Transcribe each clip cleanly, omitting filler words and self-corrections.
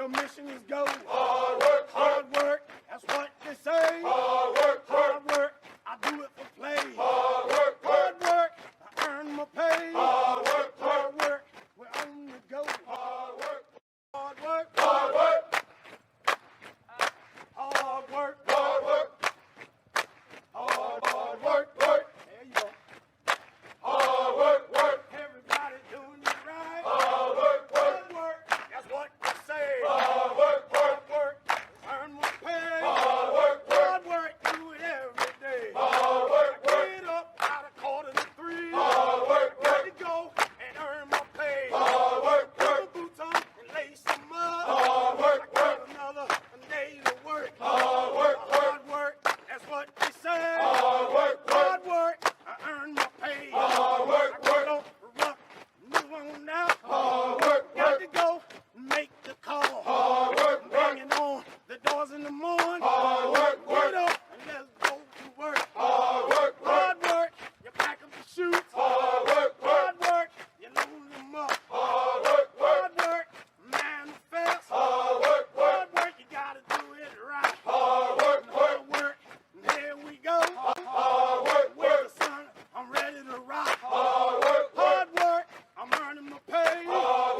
The mission is go. Hard work, that's what they say. Hard work, I do it for play. Hard work, I earn my pay. Hard work, we're on the go. Hard work, hard work, hard work, hard work, hard work, hard work, work. There you go. Hard work, work. Everybody doing it right. Hard work, that's what they say. Hard work, earn my pay. Hard work, do it every day. Hard work, get up out of 2:45. Hard work, got to go and earn my pay. Hard work, put my boots on and lace them up. Hard work, I got another day to work. Hard work, that's what they say. Hard work, I earn my pay. Hard work, I don't rock, move on now. Hard work, got to go make the call. Hard work, banging on the doors in the morning. Hard work, get up and let's go to work. Hard work, you pack up the shoes. Hard work, you load them up. Hard work, manifest. Hard work, you gotta do it right. Hard work, and here we go. Hard work, with the sun, I'm ready to rock. Hard work, I'm earning my pay. Hard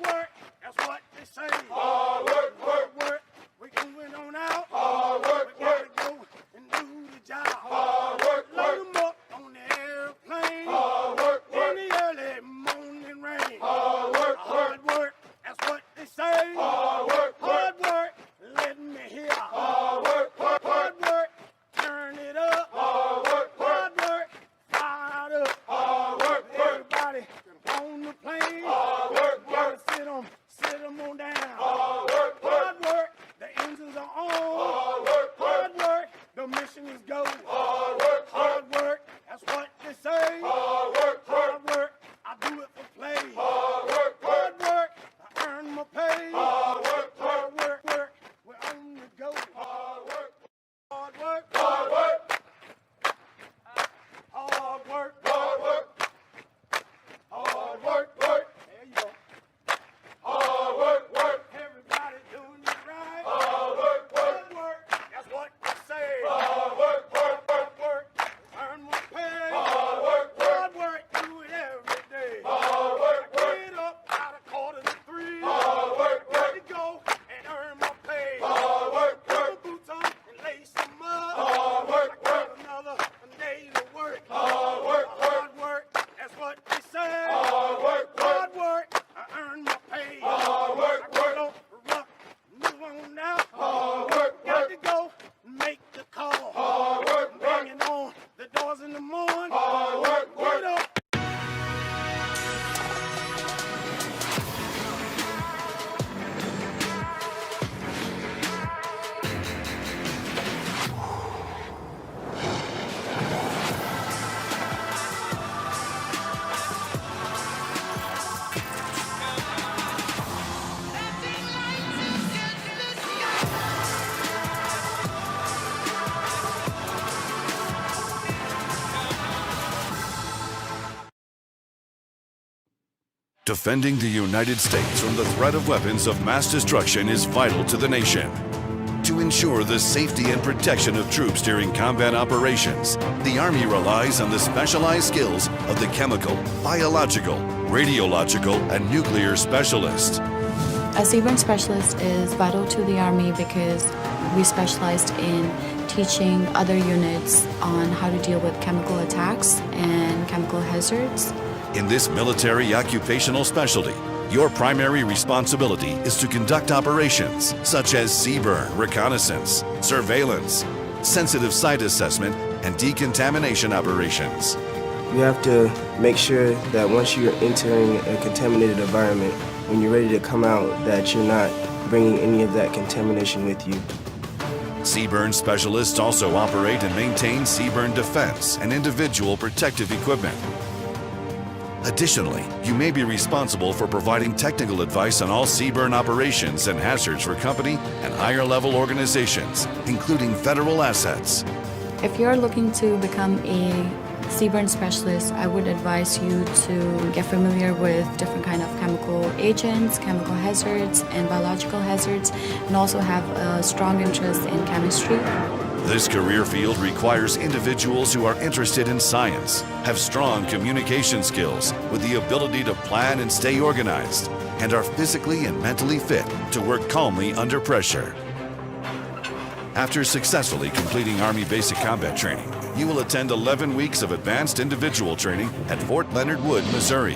work, that's what they say. Hard work, we going on out. We gotta go and do the job. Load them up on the airplane. In the early morning rain. Hard work, that's what they say. Hard work, let me hear. Hard work, turn it up. Hard work, fire it up. Everybody on the plane. Gotta sit 'em on down. Hard work, the engines are on. Hard work, the mission is go. Hard work, that's what they say. Hard work, I do it for play. Hard work, I earn my pay. Hard work, we're on the go. Hard work, hard work, hard work, hard work, hard work, hard work, work. There you go. Hard work, everybody doing it right. Hard work, that's what they say. Hard work, earn my pay. Hard work, do it every day. Hard work, get up out of 2:45. Got to go and earn my pay. Put my boots on and lace them up. I got another day to work. Hard work, that's what they say. Hard work, I earn my pay. I don't rock, move on now. Got to go make the call. Banging on the doors in the morning. Get up. Defending the United States from the threat of weapons of mass destruction is vital to the nation. To ensure the safety and protection of troops during combat operations, the Army relies on the specialized skills of the chemical, biological, radiological, and nuclear specialists. A CBRN specialist is vital to the Army because we specialized in teaching other units on how to deal with chemical attacks and chemical hazards. In this military occupational specialty, your primary responsibility is to conduct operations such as CBRN reconnaissance, surveillance, sensitive site assessment, and decontamination operations. You have to make sure that once you're entering a contaminated environment, when you're ready to come out, that you're not bringing any of that contamination with you. CBRN specialists also operate and maintain CBRN defense and individual protective equipment. Additionally, you may be responsible for providing technical advice on all CBRN operations and hazards for company and higher-level organizations, including federal assets. If you're looking to become a CBRN specialist, I would advise you to get familiar with different kind of chemical agents, chemical hazards, and biological hazards, and also have a strong interest in chemistry. This career field requires individuals who are interested in science, have strong communication skills with the ability to plan and stay organized, and are physically and mentally fit to work calmly under pressure. After successfully completing Army Basic Combat Training, you will attend 11 weeks of advanced individual training at Fort Leonard Wood, Missouri,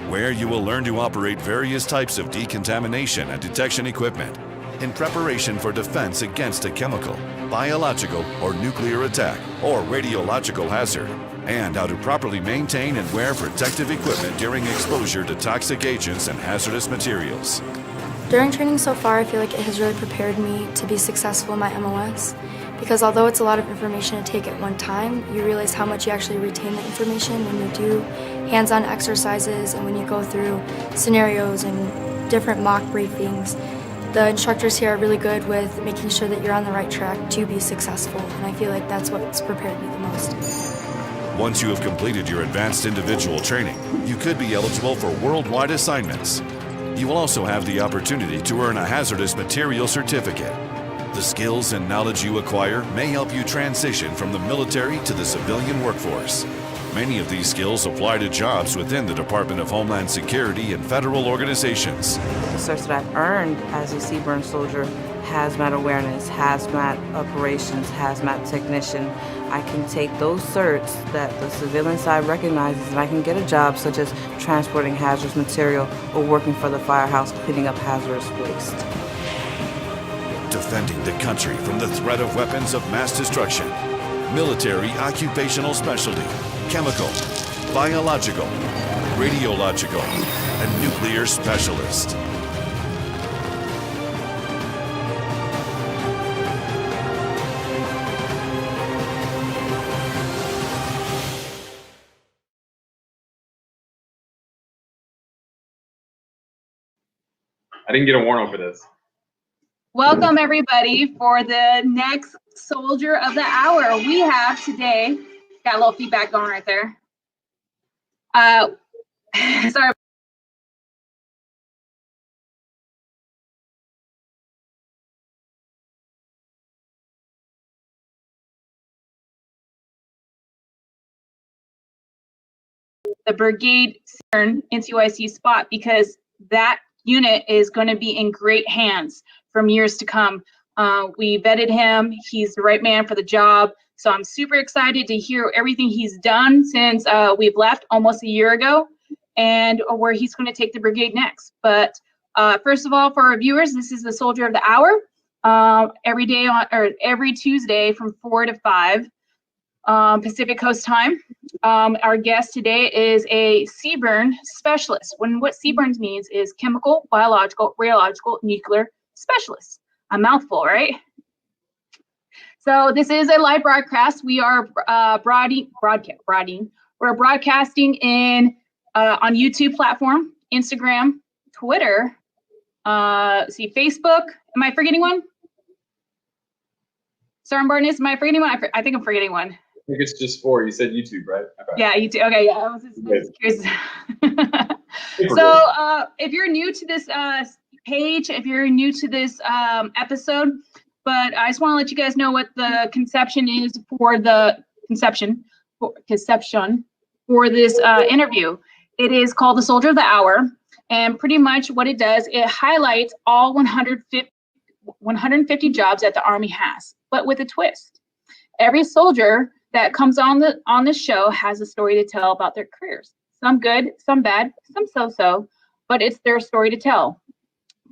where you will learn to operate various types of decontamination and detection equipment in preparation for defense against a chemical, biological, or nuclear attack, or radiological hazard, and how to properly maintain and wear protective equipment during exposure to toxic agents and hazardous materials. During training so far, I feel like it has really prepared me to be successful in my MOS, because although it's a lot of information to take at one time, you realize how much you actually retain the information when you do hands-on exercises and when you go through scenarios and different mock briefings. The instructors here are really good with making sure that you're on the right track to be successful, and I feel like that's what's prepared me the most. Once you have completed your advanced individual training, you could be eligible for worldwide assignments. You will also have the opportunity to earn a hazardous material certificate. The skills and knowledge you acquire may help you transition from the military to the civilian workforce. Many of these skills apply to jobs within the Department of Homeland Security and federal organizations. The certs that I've earned as a CBRN soldier, hazmat awareness, hazmat operations, hazmat technician, I can take those certs that the civilian side recognizes and I can get a job such as transporting hazardous material or working for the firehouse cleaning up hazardous waste. Defending the country from the threat of weapons of mass destruction. Military occupational specialty, chemical, biological, radiological, and nuclear specialist. I didn't get a warning for this. Welcome everybody for the next Soldier of the Hour. We have today, got a little feedback going right there. Sorry. The Brigade NCOIC spot, because that unit is going to be in great hands from years to come. We vetted him. He's the right man for the job. So I'm super excited to hear everything he's done since we've left almost a year ago and where he's going to take the brigade next. But first of all, for our viewers, this is the Soldier of the Hour every Tuesday from 4 to 5 Pacific Coast time. Our guest today is a CBRN specialist. What CBRN means is chemical, biological, radiological, nuclear specialist. A mouthful, right? So this is a live broadcast. We are We're broadcasting on YouTube platform, Instagram, Twitter, Facebook. Am I forgetting one? Sergeant Bartness, am I forgetting one? I think I'm forgetting one. I think it's just 4. You said YouTube, right? Okay. Yeah, YouTube. Okay, yeah. I was just curious. So if you're new to this page, if you're new to this episode, but I just want to let you guys know what the conception is for the conception for this interview. It is called the Soldier of the Hour, and pretty much what it does, it highlights all 150 jobs that the Army has, but with a twist. Every soldier that comes on this show has a story to tell about their careers. Some good, some bad, some so-so, but it's their story to tell.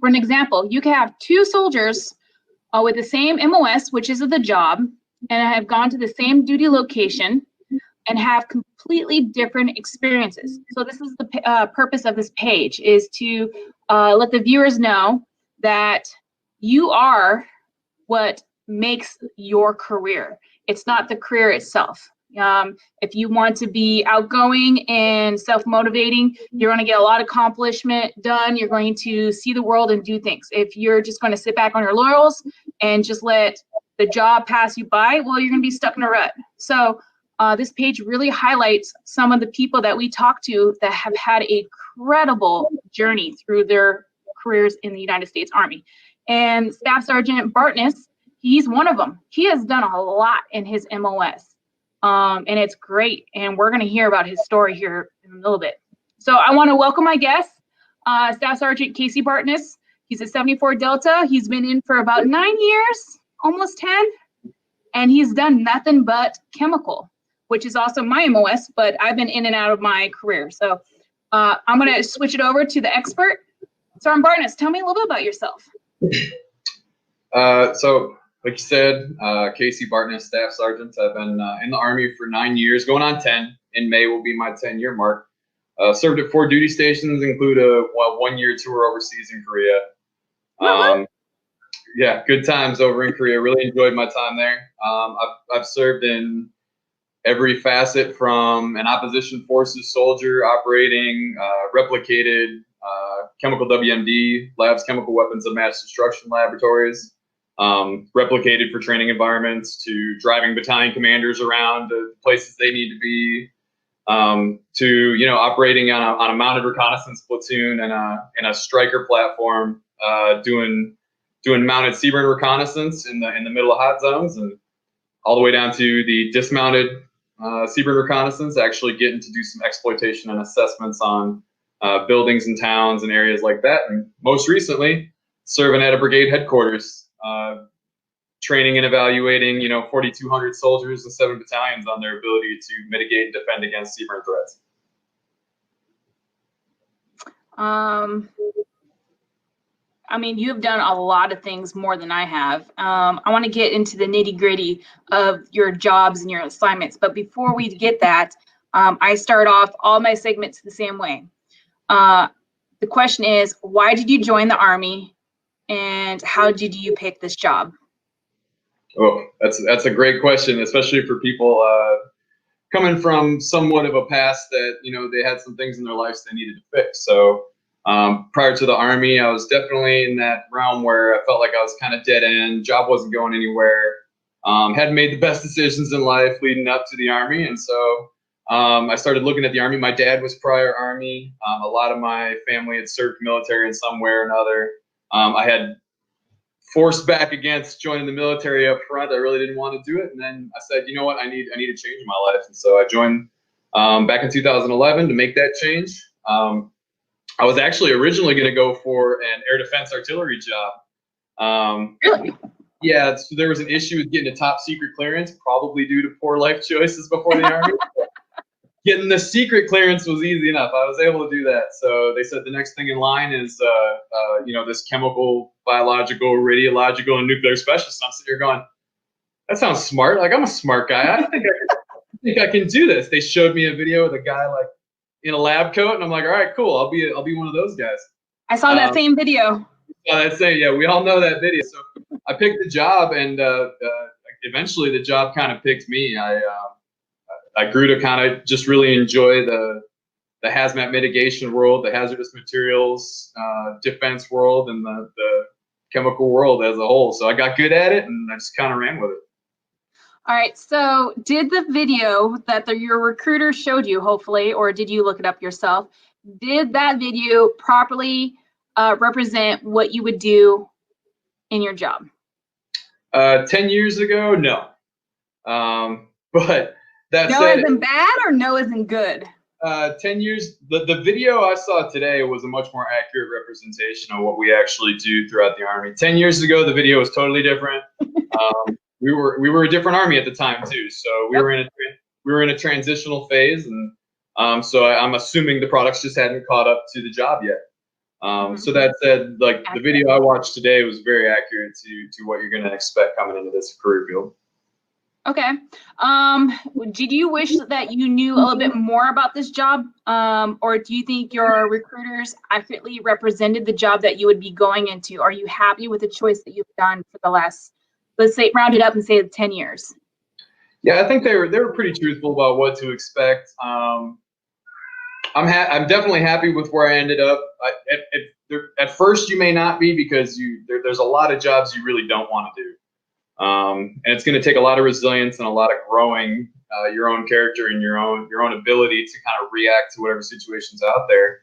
For an example, you can have 2 soldiers with the same MOS, which is the job, and have gone to the same duty location and have completely different experiences. So this is the purpose of this page, is to let the viewers know that you are what makes your career. It's not the career itself. If you want to be outgoing and self-motivating, you're going to get a lot of accomplishment done. You're going to see the world and do things. If you're just going to sit back on your laurels and just let the job pass you by, well, you're going to be stuck in a rut. So this page really highlights some of the people that we talk to that have had a credible journey through their careers in the United States Army. And Staff Sergeant Bartness, he's one of them. He has done a lot in his MOS, and it's great. And we're going to hear about his story here in a little bit. So I want to welcome my guest, Staff Sergeant Casey Bartness. He's a 74 Delta. He's been in for about 9 years, almost 10, and he's done nothing but chemical, which is also my MOS, but I've been in and out of my career. So I'm going to switch it over to the expert. Sergeant Bartness, tell me a little bit about yourself. So, like you said, Casey Bartness, Staff Sergeant. I've been in the Army for 9 years, going on 10. In May will be my 10-year mark. Served at 4 duty stations, include a 1-year tour overseas in Korea. Yeah, good times over in Korea. Really enjoyed my time there. I've served in every facet, from an opposition forces soldier operating replicated chemical WMD labs, chemical weapons of mass destruction laboratories, replicated for training environments, to driving battalion commanders around the places they need to be, to operating on a mounted reconnaissance platoon and a striker platform, doing mounted CBRN reconnaissance in the middle of hot zones, and all the way down to the dismounted CBRN reconnaissance, actually getting to do some exploitation and assessments on buildings and towns and areas like that. And most recently, serving at a brigade headquarters, training and evaluating 4,200 soldiers and 7 battalions on their ability to mitigate and defend against CBRN threats. I mean, you've done a lot of things more than I have. I want to get into the nitty-gritty of your jobs and your assignments. But before we get that, I start off all my segments the same way. The question is, why did you join the Army, and how did you pick this job? Oh, that's a great question, especially for people coming from somewhat of a past that they had some things in their lives they needed to fix. So prior to the Army, I was definitely in that realm where I felt like I was kind of dead end. Job wasn't going anywhere. Hadn't made the best decisions in life leading up to the Army, and so I started looking at the Army. My dad was prior Army. A lot of my family had served military in some way or another. I had forced back against joining the military up front. I really didn't want to do it, and then I said, you know what, I need a change in my life, and so I joined back in 2011 to make that change. I was actually originally going to go for an air defense artillery job. Really? Yeah, so there was an issue with getting a top secret clearance, probably due to poor life choices before the Army. Getting the secret clearance was easy enough. I was able to do that. So they said the next thing in line is, this chemical, biological, radiological, and nuclear specialist. And I'm sitting here going, that sounds smart. Like, I'm a smart guy. I think I can do this. They showed me a video with a guy like in a lab coat, and I'm like, all right, cool. I'll be one of those guys. I saw that same video. Yeah, we all know that video. So I picked the job, and eventually the job kind of picked me. I grew to kind of just really enjoy the hazmat mitigation world, the hazardous materials defense world, and the chemical world as a whole. So I got good at it, and I just kind of ran with it. All right, so did the video that your recruiter showed you, hopefully, or did you look it up yourself, did that video properly represent what you would do in your job? 10 years ago, no. But that no said, isn't bad or no isn't good? 10 years, the video I saw today was a much more accurate representation of what we actually do throughout the Army. 10 years ago, the video was totally different. We were a different Army at the time too, so we were in a transitional phase, and so I'm assuming the products just hadn't caught up to the job yet. So that said, like, the video I watched today was very accurate to what you're going to expect coming into this career field. Okay. Did you wish that you knew a little bit more about this job, or do you think your recruiters accurately represented the job that you would be going into? Are you happy with the choice that you've done for the last, let's say, round it up and say 10 years? Yeah, I think they were pretty truthful about what to expect. I'm definitely happy with where I ended up. At first, you may not be, because there's a lot of jobs you really don't want to do. And it's going to take a lot of resilience and a lot of growing your own character and your own ability to kind of react to whatever situation's out there,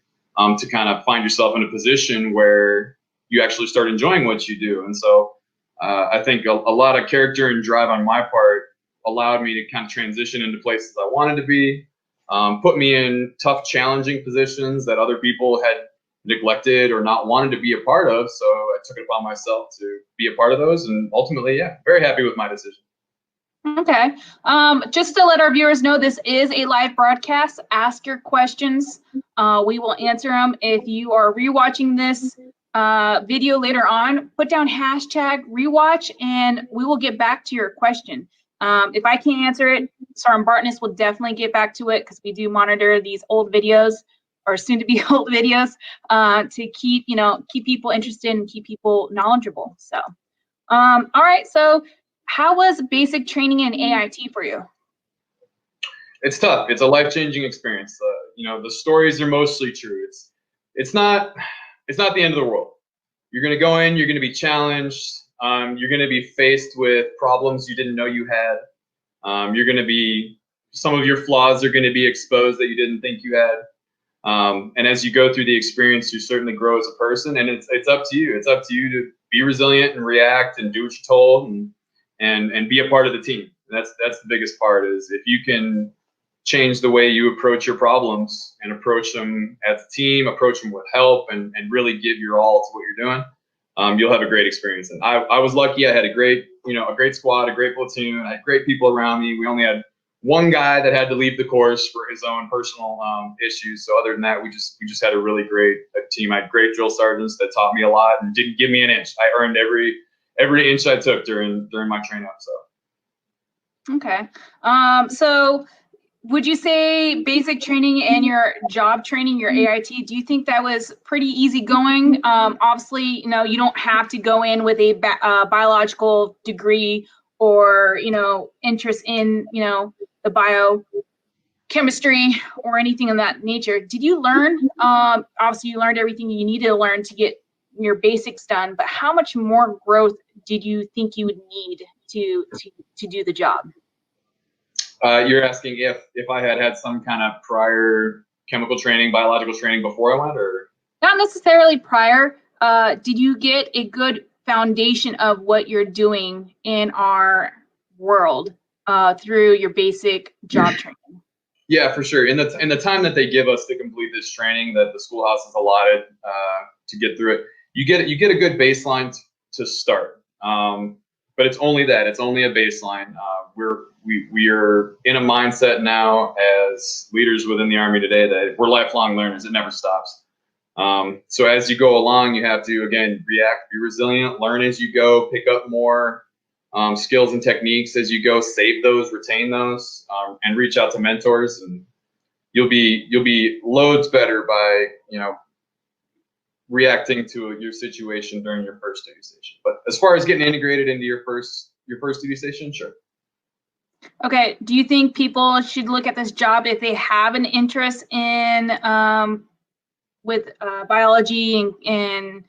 to kind of find yourself in a position where you actually start enjoying what you do. And so I think a lot of character and drive on my part allowed me to kind of transition into places I wanted to be, put me in tough, challenging positions that other people had neglected or not wanted to be a part of. So I took it upon myself to be a part of those, and ultimately, yeah, very happy with my decision. Okay. Just to let our viewers know, this is a live broadcast. Ask your questions. We will answer them. If you are rewatching this video later on, put down hashtag rewatch and we will get back to your question. If I can't answer it, Sergeant Bartness will definitely get back to it, because we do monitor these old videos, or soon to be old videos, to keep people interested and keep people knowledgeable. So, all right. So how was basic training in AIT for you? It's tough. It's a life-changing experience. The stories are mostly true. It's not the end of the world. You're going to go in, you're going to be challenged. You're going to be faced with problems you didn't know you had. Some of your flaws are going to be exposed that you didn't think you had. And as you go through the experience, you certainly grow as a person, and it's up to you. It's up to you to be resilient and react and do what you're told, and be a part of the team. That's the biggest part, is if you can change the way you approach your problems and approach them as a team, approach them with help, and really give your all to what you're doing, you'll have a great experience. And I was lucky. I had a great squad, a great platoon. I had great people around me. We only had one guy that had to leave the course for his own personal issues. So other than that, we just had a really great team. I had great drill sergeants that taught me a lot and didn't give me an inch. I earned every inch I took during my training up. So. Okay. So would you say basic training and your job training, your AIT, do you think that was pretty easy going? Obviously, you don't have to go in with a biological degree or, interest in, the biochemistry or anything of that nature. Did you learn? Obviously, you learned everything you needed to learn to get your basics done, but how much more growth did you think you would need to do the job? You're asking if I had some kind of prior chemical training, biological training before I went, or? Not necessarily prior. Did you get a good foundation of what you're doing in our world through your basic job training? Yeah, for sure. In the time that they give us to complete this training that the schoolhouse has allotted to get through it, you get a good baseline to start. But it's only that. It's only a baseline. We are in a mindset now as leaders within the Army today that we're lifelong learners. It never stops. So as you go along, you have to, again, react, be resilient, learn as you go, pick up more skills and techniques as you go, save those, retain those, and reach out to mentors, and you'll be loads better by reacting to your situation during your first duty station. But as far as getting integrated into your first duty station, sure. Okay. Do you think people should look at this job if they have an interest in with biology and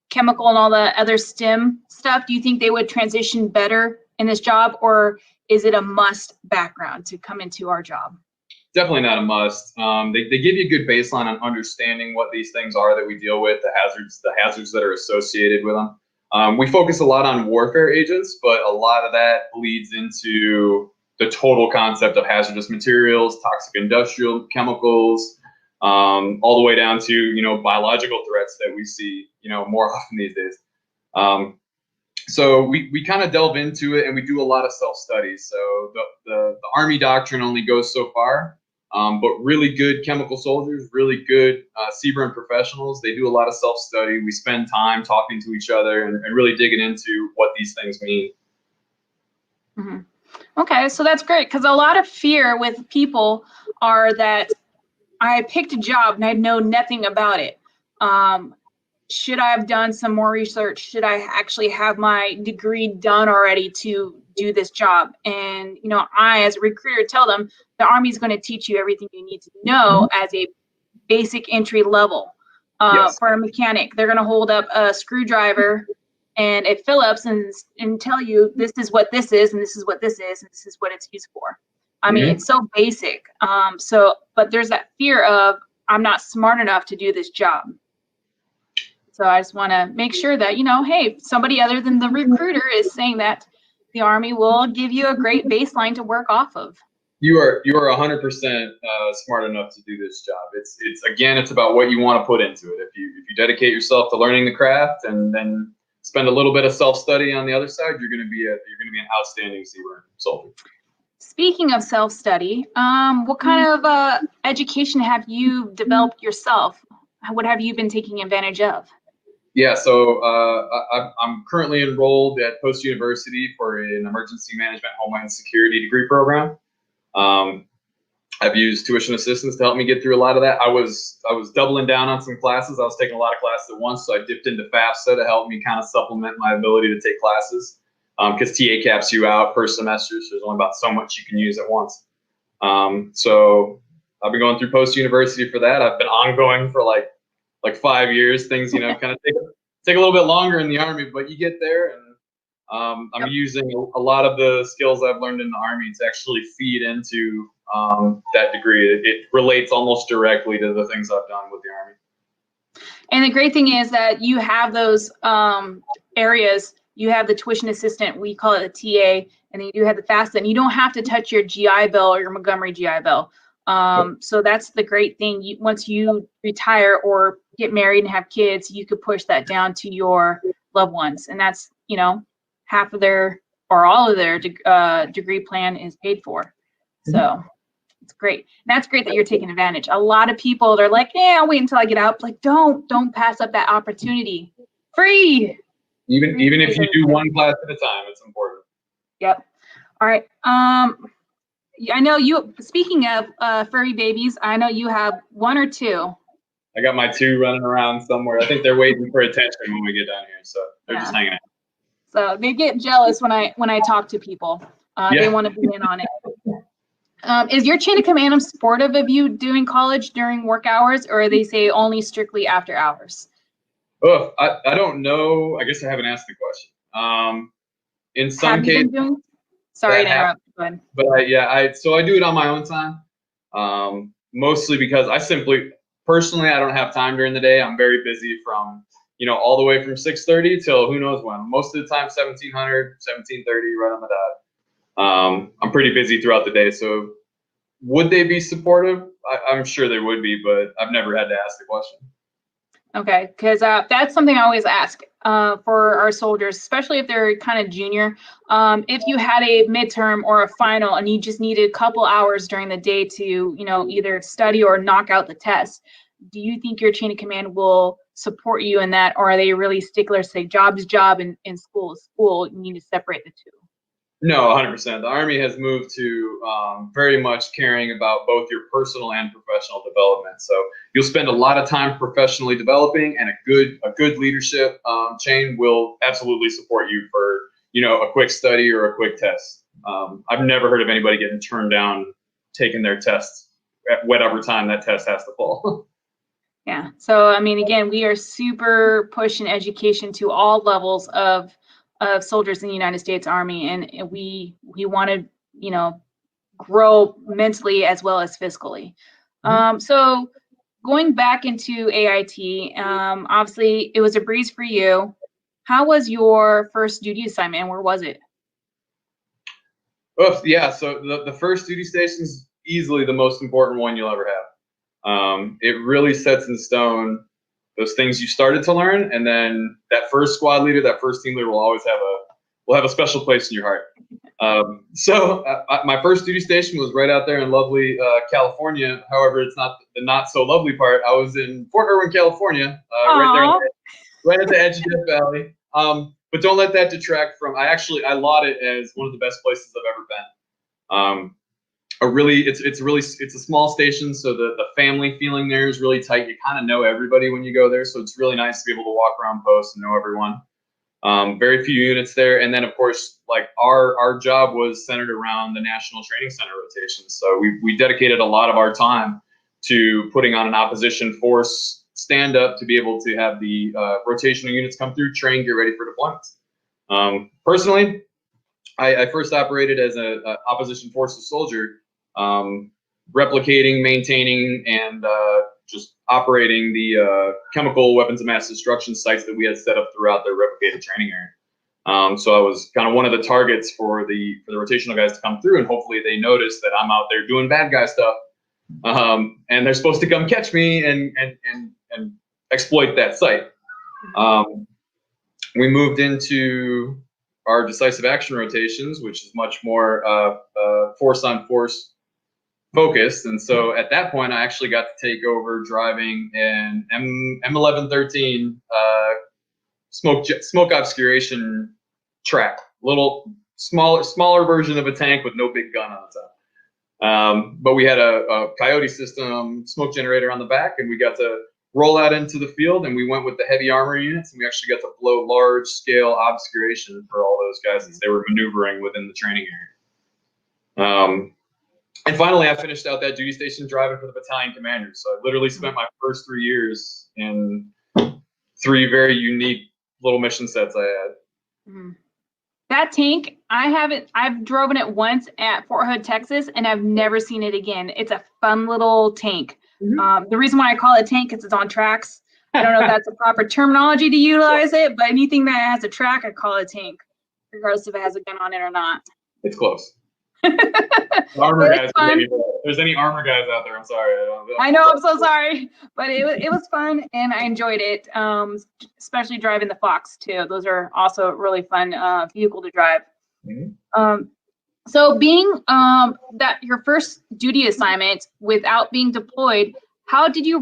chemical and all the other STEM stuff? Do you think they would transition better in this job, or is it a must background to come into our job? Definitely not a must. They give you a good baseline on understanding what these things are that we deal with, the hazards that are associated with them. We focus a lot on warfare agents, but a lot of that bleeds into the total concept of hazardous materials, toxic industrial chemicals, all the way down to biological threats that we see more often these days. So we kind of delve into it, and we do a lot of self-study. So the Army doctrine only goes so far. But really good chemical soldiers, really good CBRN professionals, they do a lot of self-study. We spend time talking to each other and really digging into what these things mean. Mm-hmm. Okay, so that's great, because a lot of fear with people are that I picked a job and I know nothing about it. Should I have done some more research? Should I actually have my degree done already to do this job? And, I, as a recruiter, tell them the Army is going to teach you everything you need to know as a basic entry level. Yes. For a mechanic, they're going to hold up a screwdriver and a Phillips and tell you this is what this is, and this is what this is, and this is what it's used for. I mean, it's so basic. But there's that fear of, I'm not smart enough to do this job. So I just want to make sure that, hey, somebody other than the recruiter is saying that the Army will give you a great baseline to work off of. You are 100% smart enough to do this job. It's about what you want to put into it. If you dedicate yourself to learning the craft and then spend a little bit of self-study on the other side, you're going to be an outstanding CBRN soldier. Speaking of self-study, what kind of education have you developed yourself? What have you been taking advantage of? Yeah, so I'm currently enrolled at Post University for an emergency management homeland security degree program. I've used tuition assistance to help me get through a lot of that. I was doubling down on some classes. I was taking a lot of classes at once, so I dipped into FAFSA to help me kind of supplement my ability to take classes, because TA caps you out per semester, so there's only about so much you can use at once. So I've been going through Post University for that. I've been ongoing for like 5 years. Things, kind of take a little bit longer in the Army, but you get there. And I'm using a lot of the skills I've learned in the Army to actually feed into that degree. It relates almost directly to the things I've done with the Army. And the great thing is that you have those areas. You have the tuition assistant, we call it a TA, and then you have the FAFSA, and you don't have to touch your GI Bill or your Montgomery GI Bill. So that's the great thing. Once you retire or get married and have kids, you could push that down to your loved ones, and that's half of their or all of their degree plan is paid for. So it's great. And that's great that you're taking advantage. A lot of people, they're like, yeah, I'll wait until I get out. Like, don't pass up that opportunity. Free. Even if you do one class at a time, it's important. Yep. All right. I know you, speaking of furry babies, I know you have one or two. I got my two running around somewhere. I think they're waiting for attention when we get down here, so they're just hanging out. So they get jealous when I talk to people. They want to be in on it. Is your chain of command supportive of you doing college during work hours, or they say only strictly after hours? Oh, I don't know. I guess I haven't asked the question. In some cases, sorry to interrupt. Go ahead. But I do it on my own time. Mostly because personally, I don't have time during the day. I'm very busy from, all the way from 6:30 till who knows when. Most of the time, 1700, 17:30, right on the dot. I'm pretty busy throughout the day. So would they be supportive? I'm sure they would be, but I've never had to ask the question. Okay, because that's something I always ask for our soldiers, especially if they're kind of junior. If you had a midterm or a final and you just needed a couple hours during the day to, either study or knock out the test, do you think your chain of command will support you in that, or are they really sticklers, say job is job and school is school? You need to separate the two. No, 100%. The Army has moved to very much caring about both your personal and professional development. So you'll spend a lot of time professionally developing, and a good leadership chain will absolutely support you for a quick study or a quick test. I've never heard of anybody getting turned down taking their tests at whatever time that test has to fall. Yeah. So I mean, again, we are super pushing education to all levels of soldiers in the United States Army, and we want to grow mentally as well as physically. So going back into AIT, obviously it was a breeze for you. How was your first duty assignment, and where was it? Oh yeah, so the first duty station is easily the most important one you'll ever have. It really sets in stone those things you started to learn, and then that first squad leader, that first team leader will always have a special place in your heart. So my first duty station was right out there in lovely California. However, it's not the not so lovely part. I was in Fort Irwin, California, right at the edge of Death Valley. But don't let that detract from. I laud it as one of the best places I've ever been. It's a small station, so the family feeling there is really tight. You kind of know everybody when you go there, so it's really nice to be able to walk around post and know everyone. Very few units there, and then of course, like our job was centered around the National Training Center rotations. So we dedicated a lot of our time to putting on an opposition force stand up to be able to have the rotational units come through, train, get ready for deployments. Personally, I first operated as an opposition forces soldier replicating, maintaining, and just operating the chemical weapons of mass destruction sites that we had set up throughout the replicated training area. So I was kind of one of the targets for the rotational guys to come through, and hopefully they notice that I'm out there doing bad guy stuff, and they're supposed to come catch me and exploit that site. We moved into our decisive action rotations, which is much more force on force focused, and so at that point, I actually got to take over driving an M1113 smoke obscuration track, little smaller version of a tank with no big gun on the top. But we had a Coyote system smoke generator on the back, and we got to roll out into the field, and we went with the heavy armor units, and we actually got to blow large scale obscuration for all those guys as they were maneuvering within the training area. And finally, I finished out that duty station driving for the battalion commanders. So I literally spent my first 3 years in 3 very unique little mission sets I had. That tank, I've driven it once at Fort Hood, Texas, and I've never seen it again. It's a fun little tank. The reason why I call it a tank is it's on tracks. I don't know if that's the proper terminology to utilize it, but anything that has a track, I call it a tank, regardless if it has a gun on it or not. It's close. Armor guys, if there's any armor guys out there, I'm sorry. I know, I'm so sorry, but it was fun and I enjoyed it, especially driving the Fox too. Those are also a really fun vehicle to drive. So being that your first duty assignment without being deployed, how did you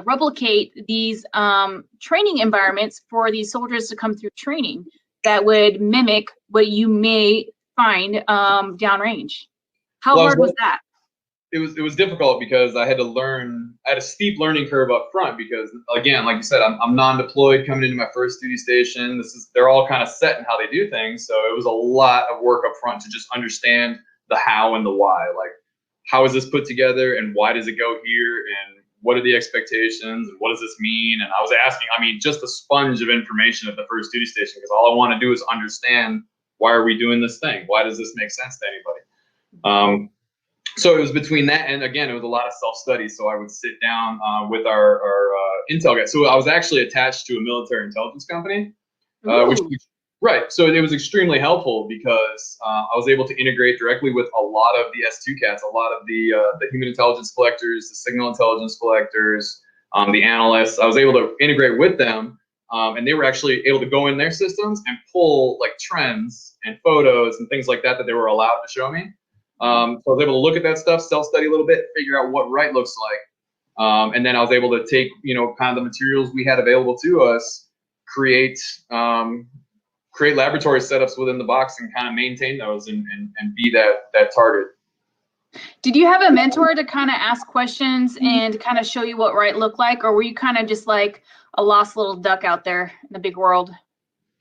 replicate these training environments for these soldiers to come through training that would mimic what you may find downrange? How hard was that? It was difficult because I had to learn. I had a steep learning curve up front because, again, like you said, I'm non-deployed coming into my first duty station. They're all kind of set in how they do things, so it was a lot of work up front to just understand the how and the why. Like, how is this put together, and why does it go here, and what are the expectations, and what does this mean? And I was asking, just a sponge of information at the first duty station because all I want to do is understand, why are we doing this thing? Why does this make sense to anybody? So it was between that, and again, it was a lot of self-study. So I would sit down with our intel guys. So I was actually attached to a military intelligence company, right. So it was extremely helpful because I was able to integrate directly with a lot of the S2 cats, a lot of the human intelligence collectors, the signal intelligence collectors, the analysts. I was able to integrate with them. And they were actually able to go in their systems and pull like trends and photos and things like that they were allowed to show me. So I was able to look at that stuff, self-study a little bit, figure out what right looks like. And then I was able to take, kind of the materials we had available to us, create laboratory setups within the box and kind of maintain those and be that target. Did you have a mentor to kind of ask questions and kind of show you what right looked like, or were you kind of just like a lost little duck out there in the big world?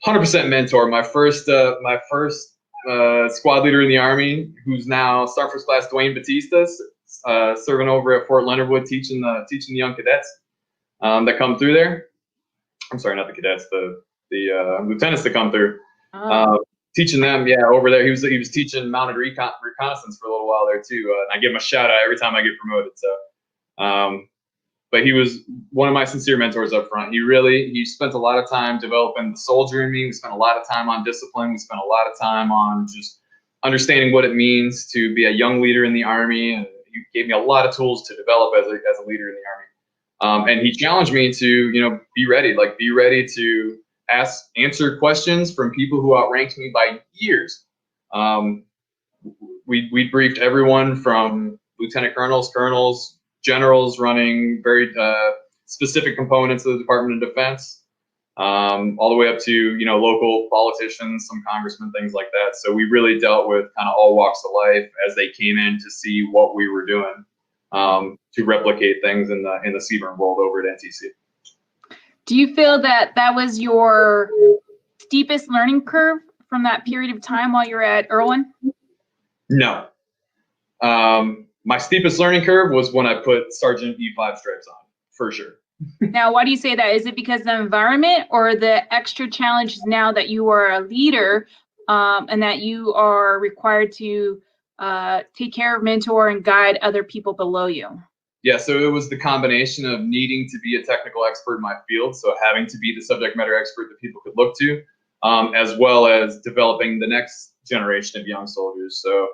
100% mentor. My first squad leader in the Army, who's now Sergeant First Class Dwayne Batista, serving over at Fort Leonard Wood, teaching the young cadets that come through there. I'm sorry, not the cadets, the lieutenants that come through. Teaching them, over there. He was teaching mounted reconnaissance for a little while there too. And I give him a shout out every time I get promoted. So, but he was one of my sincere mentors up front. He spent a lot of time developing the soldier in me. We spent a lot of time on discipline. We spent a lot of time on just understanding what it means to be a young leader in the Army. And he gave me a lot of tools to develop as a leader in the Army. And he challenged me to, be ready to answer questions from people who outranked me by years. We briefed everyone from lieutenant colonels, generals running very specific components of the Department of Defense, all the way up to local politicians, some congressmen, things like that. So we really dealt with kind of all walks of life as they came in to see what we were doing to replicate things in the CBRN world over at NTC. Do you feel that was your steepest learning curve from that period of time while you're at Irwin? No. My steepest learning curve was when I put Sergeant E5 stripes on, for sure. Now, why do you say that? Is it because of the environment or the extra challenges now that you are a leader and that you are required to take care of, mentor, and guide other people below you? Yeah, so it was the combination of needing to be a technical expert in my field, so having to be the subject matter expert that people could look to, as well as developing the next generation of young soldiers. So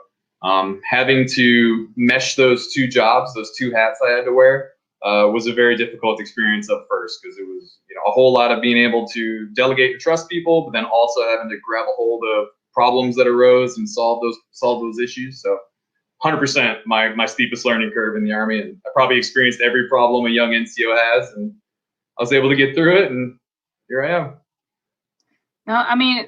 having to mesh those two jobs, those two hats I had to wear, was a very difficult experience at first, because it was a whole lot of being able to delegate and trust people, but then also having to grab a hold of problems that arose and solve those issues. So 100% my steepest learning curve in the Army, and I probably experienced every problem a young NCO has, and I was able to get through it, and here I am. No, I mean,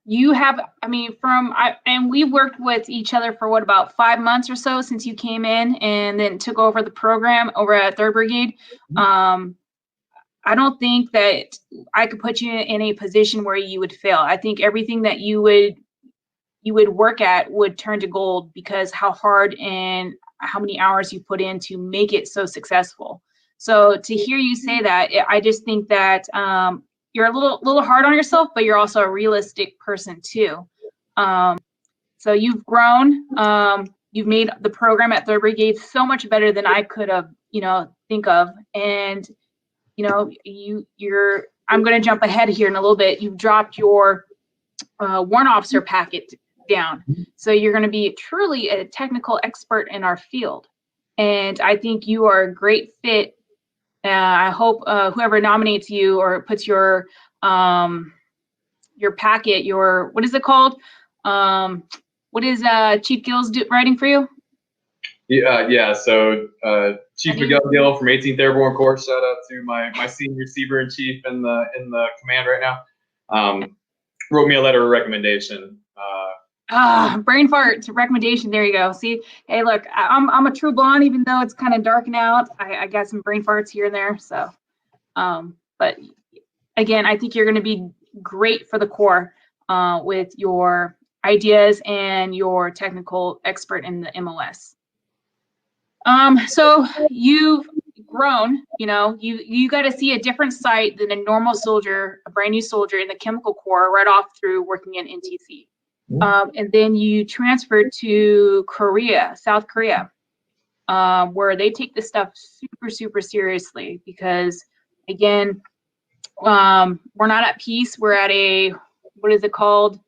you have, and we worked with each other for what, about 5 months or so since you came in and then took over the program over at 3rd Brigade. I don't think that I could put you in a position where you would fail. I think everything that you would work at would turn to gold, because how hard and how many hours you put in to make it so successful. So to hear you say that, I just think that you're a little hard on yourself, but you're also a realistic person too. So you've grown. You've made the program at 3rd Brigade so much better than I could have, think of. And I'm going to jump ahead here in a little bit. You've dropped your warrant officer packet down, so you're going to be truly a technical expert in our field. And I think you are a great fit. I hope whoever nominates you or puts your packet, what is it called? What is Chief Gill's writing for you? Yeah. So Chief Miguel Gill from 18th Airborne Corps. Shout out to my senior CBRN chief in the command right now. Wrote me a letter of recommendation. Brain fart recommendation. There you go. See, hey, look, I'm a true blonde, even though it's kind of darking out. I got some brain farts here and there. So, but again, I think you're going to be great for the Corps with your ideas and your technical expert in the MOS. So you've grown, you got to see a different site than a normal soldier, a brand new soldier in the Chemical Corps right off through working in NTC. And then you transferred to South Korea, where they take this stuff super, super seriously, because again, we're not at peace. We're at what is it called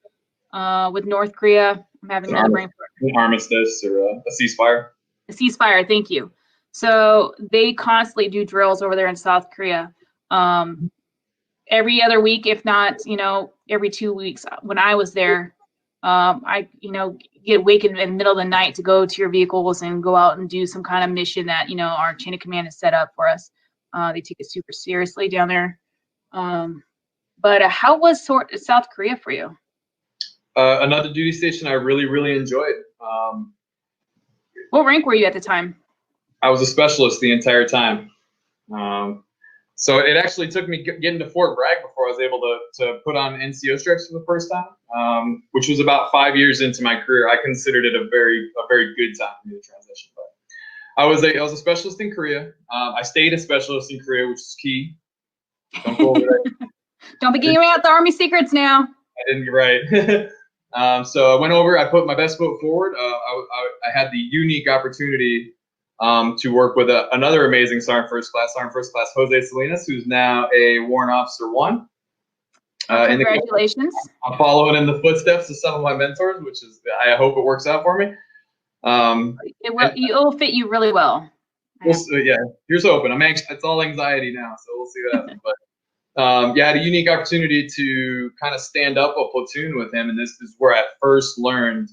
with North Korea? I'm having another brain fart. An armistice or a ceasefire. A ceasefire, thank you. So they constantly do drills over there in South Korea. Every other week, if not, every 2 weeks. When I was there, I get wakened in the middle of the night to go to your vehicles and go out and do some kind of mission that our chain of command has set up for us. They take it super seriously down there. But how was South Korea for you? Another duty station I really, really enjoyed. What rank were you at the time? I was a specialist the entire time. So it actually took me getting to Fort Bragg before I was able to put on NCO stripes for the first time, which was about 5 years into my career. I considered it a very good time for me to transition. But I was a specialist in Korea. I stayed a specialist in Korea, which is key. Don't go over there. Don't be giving out the Army secrets now. I didn't get right. So I went over. I put my best foot forward. I had the unique opportunity to work with another amazing Sergeant First Class, Jose Salinas, who's now a Warrant Officer 1. Congratulations. I'm following in the footsteps of some of my mentors, which is, I hope it works out for me. It'll fit you really well. Yeah, here's hoping. I'm anxious. It's all anxiety now, so we'll see what happens. But I had a unique opportunity to kind of stand up a platoon with him, and this is where I first learned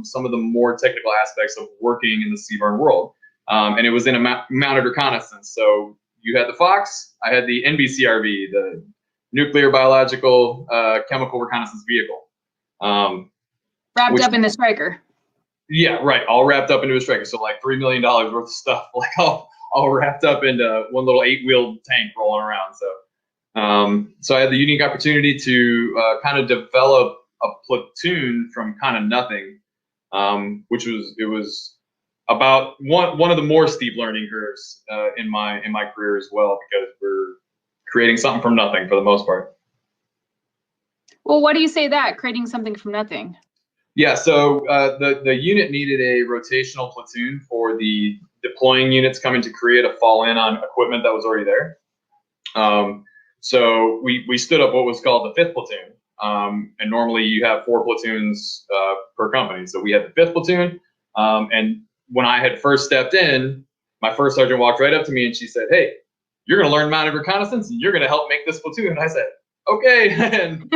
some of the more technical aspects of working in the CBRN world. And it was in a mounted reconnaissance. So you had the Fox, I had the NBCRV, the Nuclear Biological Chemical Reconnaissance Vehicle. Wrapped up in the Striker. Yeah, right. All wrapped up into a Striker. So like $3 million worth of stuff, like all wrapped up into one little 8-wheeled tank rolling around. So I had the unique opportunity to kind of develop a platoon from kind of nothing, which was about one of the more steep learning curves in my career as well, because we're creating something from nothing for the most part. Well, why do you say that, creating something from nothing? Yeah, so the unit needed a rotational platoon for the deploying units coming to Korea to fall in on equipment that was already there. So we stood up what was called the 5th platoon. And normally you have 4 platoons per company. So we had the 5th platoon. And when I had first stepped in, my first sergeant walked right up to me and she said, "Hey, you're going to learn mounted reconnaissance and you're going to help make this platoon." And I said, "Okay." And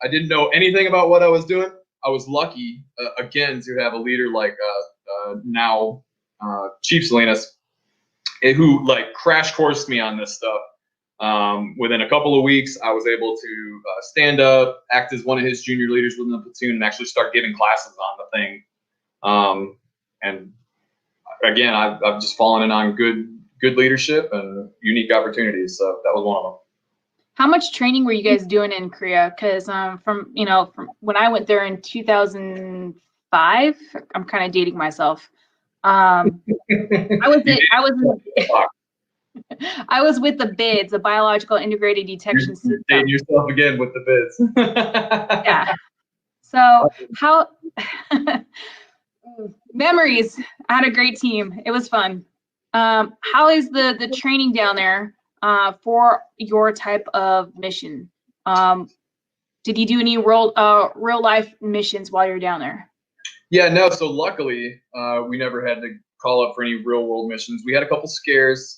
I didn't know anything about what I was doing. I was lucky, again, to have a leader like now Chief Salinas, who like crash coursed me on this stuff. Within a couple of weeks, I was able to stand up, act as one of his junior leaders within the platoon, and actually start giving classes on the thing. And again, I've just fallen in on good leadership and unique opportunities. So that was one of them. How much training were you guys doing in Korea? Because from when I went there in 2005, I'm kind of dating myself. I was with the BIDS, the Biological Integrated Detection System. Dating yourself again with the BIDS. Yeah. So how memories? I had a great team. It was fun. How is the training down there for your type of mission? Did you do any real life missions while you're down there? Yeah, no. So luckily, we never had to call up for any real world missions. We had a couple scares,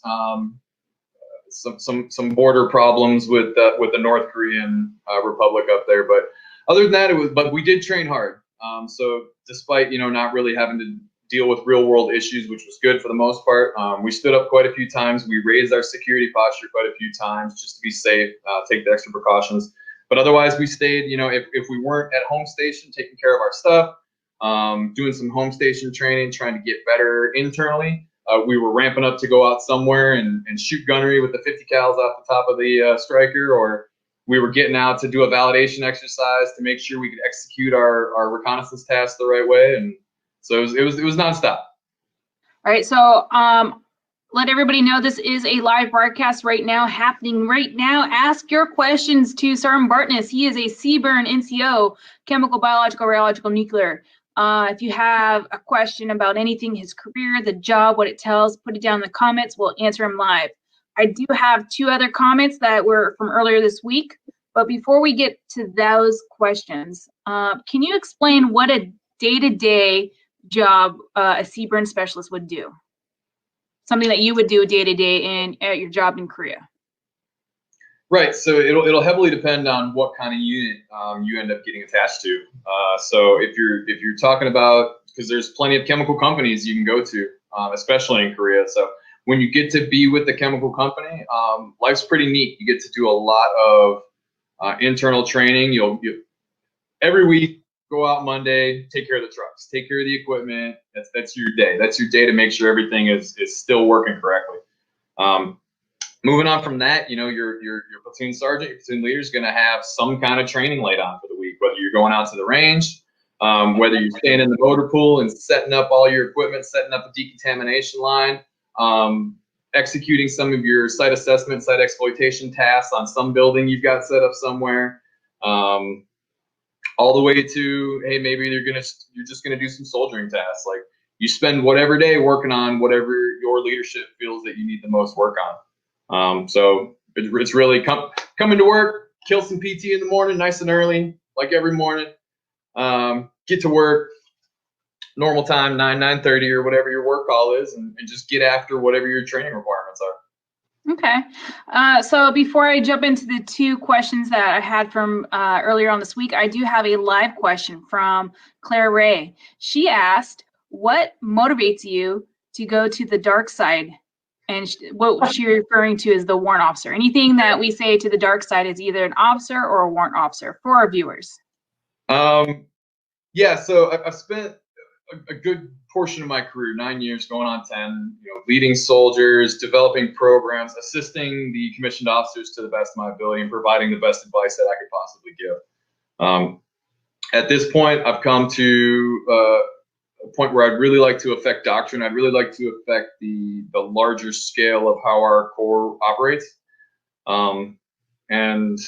some border problems with the North Korean Republic up there, but other than that, but we did train hard. So despite not really having to deal with real world issues, which was good for the most part, we stood up quite a few times. We raised our security posture quite a few times just to be safe, take the extra precautions. But otherwise, we stayed. If we weren't at home station taking care of our stuff, doing some home station training, trying to get better internally. We were ramping up to go out somewhere and shoot gunnery with the 50 cals off the top of the striker, or we were getting out to do a validation exercise to make sure we could execute our reconnaissance tasks the right way. And so it was nonstop. All right, so let everybody know this is a live broadcast right now, happening right now. Ask your questions to Sergeant Bartness. He is a CBRN NCO, chemical, biological, radiological, nuclear. If you have a question about anything, his career, the job, what it tells, put it down in the comments. We'll answer them live. I do have 2 other comments that were from earlier this week. But before we get to those questions, can you explain what a day-to-day job a CBRN specialist would do? Something that you would do day-to-day at your job in Korea. Right. So it'll heavily depend on what kind of unit you end up getting attached to. So if you're talking about, because there's plenty of chemical companies you can go to, especially in Korea. So when you get to be with the chemical company, life's pretty neat. You get to do a lot of internal training. You'll every week go out Monday, take care of the trucks, take care of the equipment. That's your day. That's your day to make sure everything is still working correctly. Moving on from that, your platoon sergeant, your platoon leader is going to have some kind of training laid on for the week, whether you're going out to the range, whether you're staying in the motor pool and setting up all your equipment, setting up a decontamination line, executing some of your site assessment, site exploitation tasks on some building you've got set up somewhere, all the way to, hey, maybe you're just gonna do some soldiering tasks. Like you spend whatever day working on whatever your leadership feels that you need the most work on. So it's really coming to work, kill some PT in the morning, nice and early, like every morning. Get to work, normal time, 9:30 or whatever your work call is, and just get after whatever your training requirements are. Okay. So before I jump into the 2 questions that I had from earlier on this week, I do have a live question from Claire Ray. She asked, what motivates you to go to the dark side? And what she's referring to is the warrant officer. Anything that we say to the dark side is either an officer or a warrant officer for our viewers. Yeah, so I've spent a good portion of my career, 9 years, going on 10, leading soldiers, developing programs, assisting the commissioned officers to the best of my ability, and providing the best advice that I could possibly give. At this point, I've come to a point where I'd really like to affect doctrine. I'd really like to affect the larger scale of how our Corps operates. And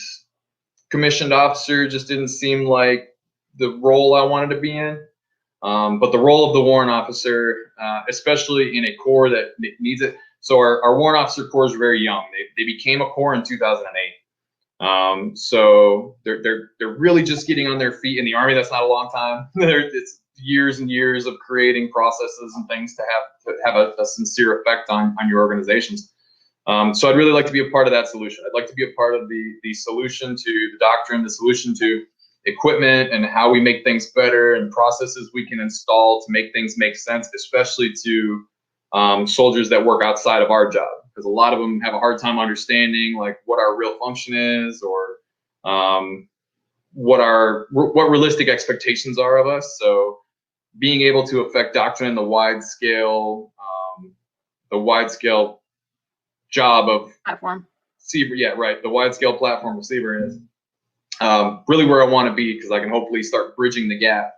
commissioned officer just didn't seem like the role I wanted to be in. But the role of the warrant officer, especially in a corps that needs it. So our warrant officer corps are very young. They became a corps in 2008. So they're really just getting on their feet in the Army. That's not a long time. It's years and years of creating processes and things to have a sincere effect on your organizations. So I'd really like to be a part of that solution. I'd like to be a part of the solution to the doctrine, the solution to equipment and how we make things better and processes we can install to make things make sense, especially to soldiers that work outside of our job, because a lot of them have a hard time understanding like what our real function is, or what realistic expectations are of us. So being able to affect doctrine in the wide scale job of Platform. the wide scale platform of CBRN is really where I want to be, because I can hopefully start bridging the gap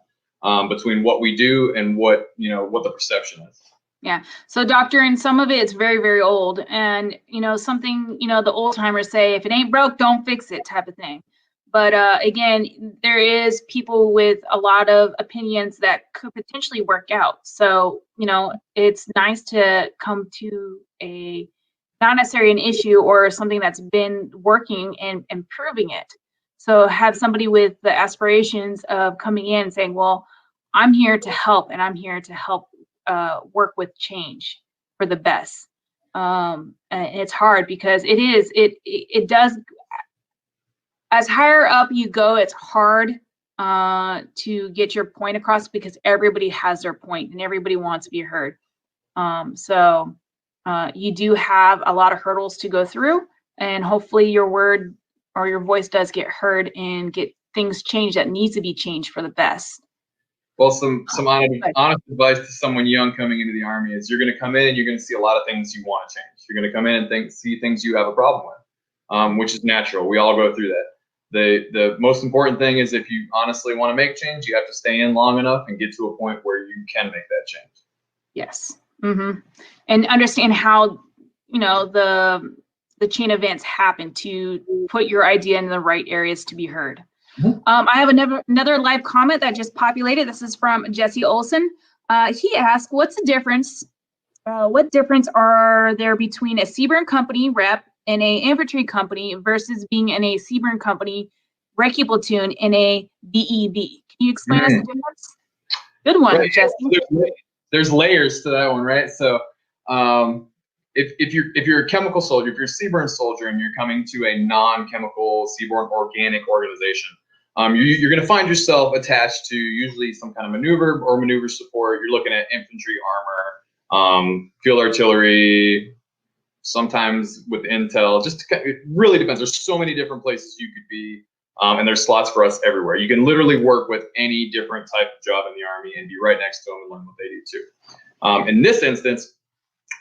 between what we do and what the perception is. Yeah. So doctrine, some of it's very, very old, and something the old timers say, if it ain't broke, don't fix it, type of thing. But again, there is people with a lot of opinions that could potentially work out. So it's nice to come to a not necessarily an issue or something that's been working and improving it. So have somebody with the aspirations of coming in and saying, well, I'm here to help, and I'm here to help work with change for the best. And it's hard because it does, as higher up you go, it's hard to get your point across, because everybody has their point and everybody wants to be heard. So you do have a lot of hurdles to go through, and hopefully your word or your voice does get heard and get things changed that needs to be changed for the best. Well, some honest advice to someone young coming into the Army is you're going to come in and you're going to see a lot of things you want to change. You're going to come in and see things you have a problem with, which is natural. We all go through that. The most important thing is, if you honestly want to make change, you have to stay in long enough and get to a point where you can make that change. Yes. Mm-hmm. And understand how the chain of events happen to put your idea in the right areas to be heard. Mm-hmm. I have another live comment that just populated. This is from Jesse Olson. He asked, what's the difference? What difference are there between a CBRN company rep and a infantry company versus being in a CBRN company recce platoon in a BEB? Can you explain us the difference? Good one, right. Jesse. There's layers to that one, right? So if you're a chemical soldier, if you're a CBRN soldier and you're coming to a non-chemical CBRN organic organization, you're going to find yourself attached to usually some kind of maneuver or maneuver support. You're looking at infantry armor, field artillery, sometimes with intel. It really depends. There's so many different places you could be, and there's slots for us everywhere. You can literally work with any different type of job in the Army and be right next to them and learn what they do too. In this instance,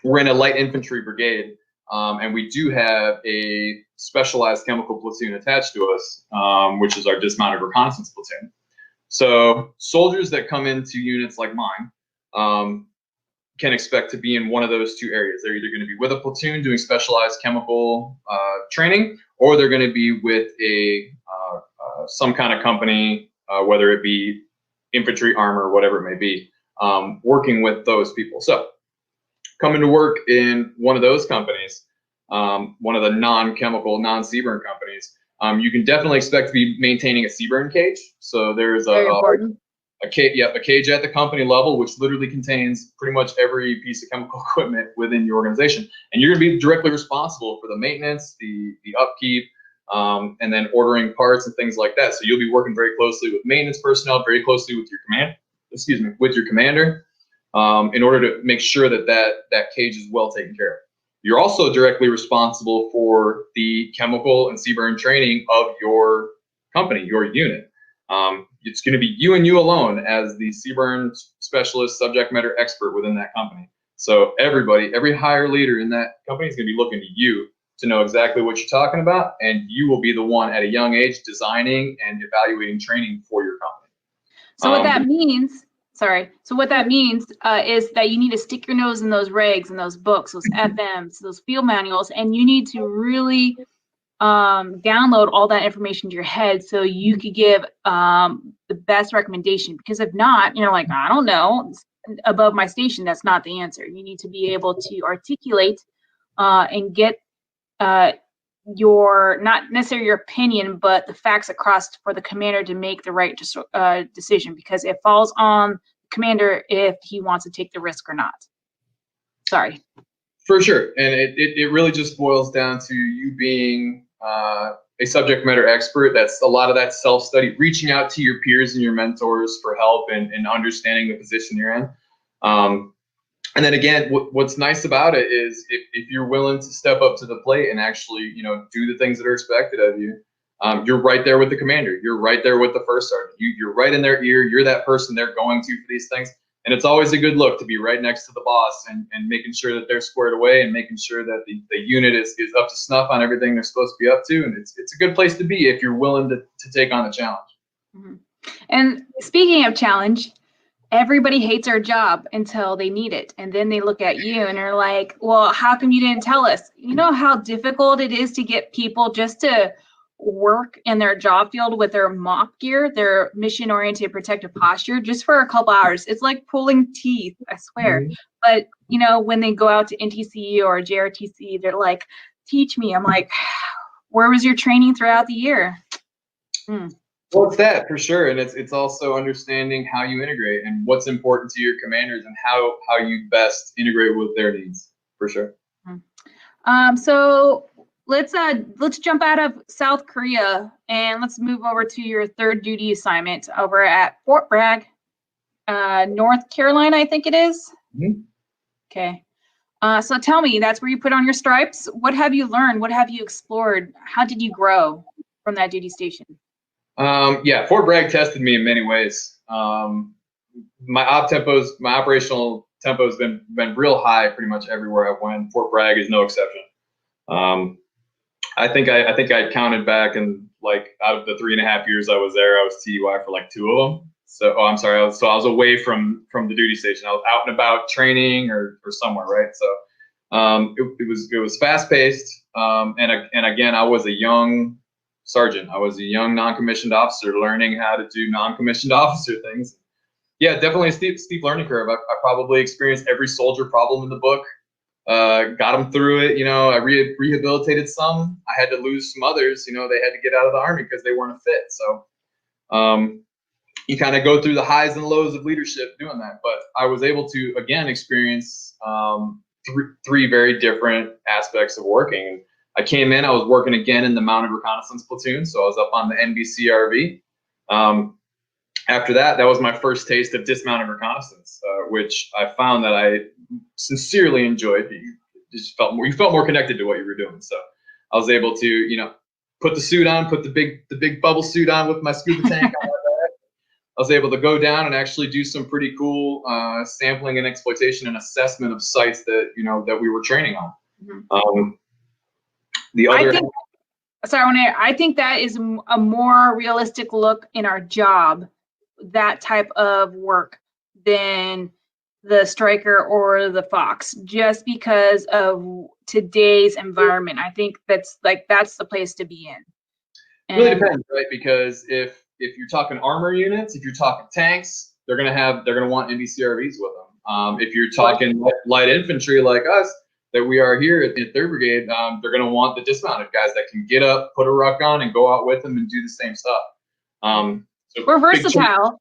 we're in a light infantry brigade, and we do have a specialized chemical platoon attached to us, which is our dismounted reconnaissance platoon. So soldiers that come into units like mine can expect to be in one of those two areas. They're either going to be with a platoon doing specialized chemical training, or they're going to be with some kind of company, whether it be infantry, armor, whatever it may be, working with those people. So coming to work in one of those companies, one of the non-chemical, non-CBRN companies, you can definitely expect to be maintaining a CBRN cage. So there's a cage at the company level, which literally contains pretty much every piece of chemical equipment within your organization. And you're going to be directly responsible for the maintenance, the upkeep, and then ordering parts and things like that. So you'll be working very closely with maintenance personnel, very closely with your commander, in order to make sure that cage is well taken care of. You're also directly responsible for the chemical and CBRN training of your company, your unit. It's going to be you and you alone as the CBRN specialist, subject matter expert within that company. So every higher leader in that company is going to be looking to you to know exactly what you're talking about, and you will be the one at a young age designing and evaluating training for your company. So what that means, is that you need to stick your nose in those regs and those books, those FMs, those field manuals, and you need to really download all that information to your head so you could give the best recommendation. Because if not, like, I don't know, it's above my station, that's not the answer. You need to be able to articulate and get your, not necessarily your opinion, but the facts across for the commander to make the right decision, because it falls on the commander if he wants to take the risk or not. Sorry. For sure. And it really just boils down to you being a subject matter expert. That's a lot of that self-study, reaching out to your peers and your mentors for help and understanding the position you're in. And then again, what's nice about it is if you're willing to step up to the plate and actually, do the things that are expected of you, you're right there with the commander. You're right there with the first sergeant. You're right in their ear. You're that person they're going to for these things. And it's always a good look to be right next to the boss and making sure that they're squared away and making sure that the unit is up to snuff on everything they're supposed to be up to. And it's a good place to be if you're willing to take on the challenge. Mm-hmm. And speaking of challenge, everybody hates our job until they need it. And then they look at you and are like, well, how come you didn't tell us? You know how difficult it is to get people just to work in their job field with their MOP gear, their mission-oriented protective posture, just for a couple hours. It's like pulling teeth, I swear. Mm-hmm. But, when they go out to NTC or JRTC, they're like, teach me. I'm like, where was your training throughout the year? Well, it's that for sure. And it's also understanding how you integrate and what's important to your commanders and how you best integrate with their needs, for sure. So let's jump out of South Korea and let's move over to your third duty assignment over at Fort Bragg, North Carolina, I think it is. Mm-hmm. Okay. So tell me, that's where you put on your stripes. What have you learned? What have you explored? How did you grow from that duty station? Fort Bragg tested me in many ways. My operational tempo has been real high pretty much everywhere I've went. Fort Bragg is no exception. I think I counted back, and like out of the 3.5 years I was there, I was TUI for like 2 of them. So, I was away from the duty station. I was out and about training or somewhere, right? So, it was fast paced. And again, I was a young sergeant. I was a young non-commissioned officer learning how to do non-commissioned officer things. Yeah, definitely a steep learning curve. I probably experienced every soldier problem in the book. Got them through it. I rehabilitated some. I had to lose some others. They had to get out of the Army because they weren't a fit. So you kind of go through the highs and lows of leadership doing that. But I was able to, again, experience three very different aspects of working. I came in, I was working again in the Mounted Reconnaissance Platoon. So I was up on the NBCRV. After that was my first taste of dismounted reconnaissance, which I found that I sincerely enjoyed. You felt more connected to what you were doing. So I was able to, put the suit on, put the big bubble suit on with my scuba tank on my back. I was able to go down and actually do some pretty cool sampling and exploitation and assessment of sites that that we were training on. Mm-hmm. I think that is a more realistic look in our job, that type of work, than the Striker or the Fox, just because of today's environment. I think that's the place to be in. It really depends, right? Because if you're talking armor units, if you're talking tanks, they're gonna want NBCRVs with them. If you're talking light infantry like us, that we are here at 3rd Brigade, they're going to want the dismounted guys that can get up, put a ruck on, and go out with them and do the same stuff. So we're versatile.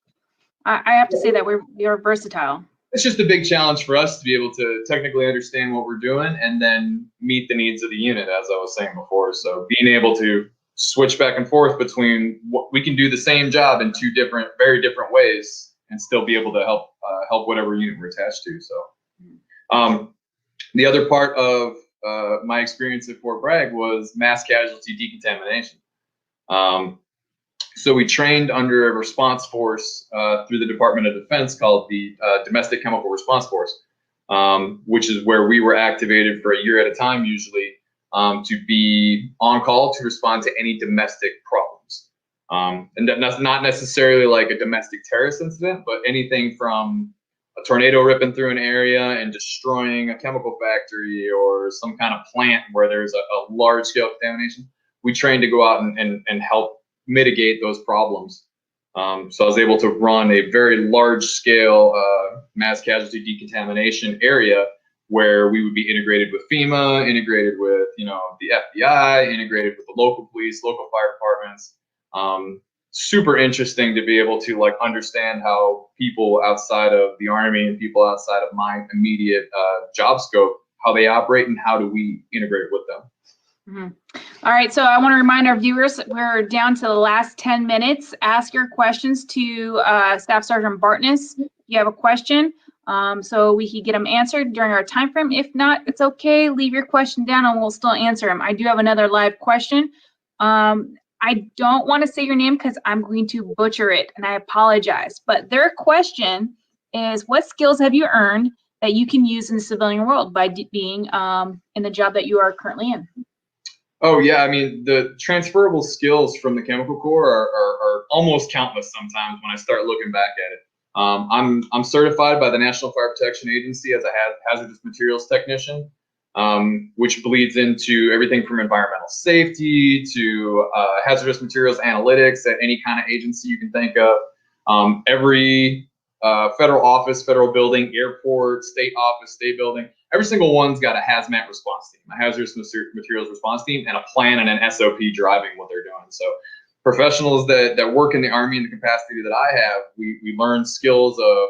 I have to say that we're versatile. It's just a big challenge for us to be able to technically understand what we're doing and then meet the needs of the unit, as I was saying before. So being able to switch back and forth between what we can do the same job in 2 very different ways and still be able to help whatever unit we're attached to. So. The other part of my experience at Fort Bragg was mass casualty decontamination. So we trained under a response force through the Department of Defense called the Domestic Chemical Response Force, which is where we were activated for a year at a time, usually, to be on call to respond to any domestic problems. And that's not necessarily like a domestic terrorist incident, but anything from a tornado ripping through an area and destroying a chemical factory or some kind of plant where there's a large scale contamination. we train to go out and help mitigate those problems. So I was able to run a very large scale mass casualty decontamination area where we would be integrated with FEMA, integrated with, you know, the FBI, integrated with the local police, local fire departments. Super interesting to be able to like understand how people outside of the Army and people outside of my immediate job scope, how they operate and how do we integrate with them. All right, so I want to remind our viewers we're down to the last 10 minutes. Ask your questions to Staff Sergeant Bartness if you have a question, so we can get them answered during our time frame. If not, it's okay. Leave your question down and we'll still answer them. I do have another live question. I don't want to say your name because I'm going to butcher it, and I apologize. But their question is, what skills have you earned that you can use in the civilian world by being in the job that you are currently in? Oh yeah, I mean, the transferable skills from the Chemical Corps are almost countless sometimes when I start looking back at it. I'm certified by the National Fire Protection Agency as a hazardous materials technician, which bleeds into everything from environmental safety to hazardous materials analytics at any kind of agency you can think of. Every federal office, federal building, airport, state office, state building, every single one's got a hazmat response team, a hazardous materials response team, and a plan and an SOP driving what they're doing. So professionals that work in the Army in the capacity that I have, we learn skills of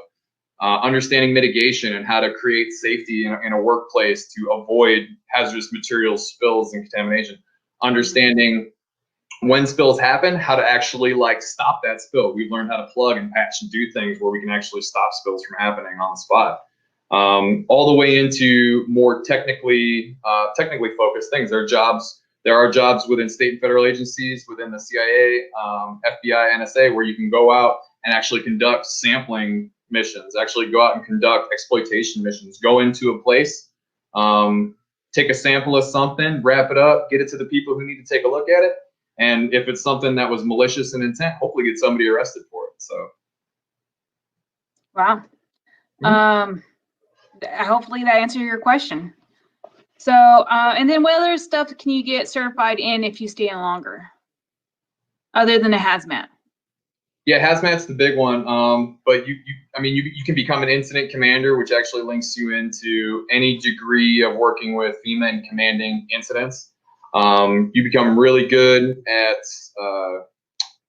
understanding mitigation and how to create safety in a workplace to avoid hazardous materials spills and contamination, understanding when spills happen, how to actually like stop that spill. We've learned how to plug and patch and do things where we can actually stop spills from happening on the spot. All the way into more technically focused things. There are jobs within state and federal agencies, within the CIA, FBI, NSA, where you can go out and actually conduct sampling missions, actually go out and conduct exploitation missions, go into a place, take a sample of something, wrap it up, get it to the people who need to take a look at it. And if it's something that was malicious in intent, hopefully get somebody arrested for it. So. Wow. Hopefully that answered your question. So, and then what other stuff can you get certified in if you stay in longer, other than a hazmat? Yeah, hazmat's the big one. But you can become an incident commander, which actually links you into any degree of working with FEMA and commanding incidents. You become really good at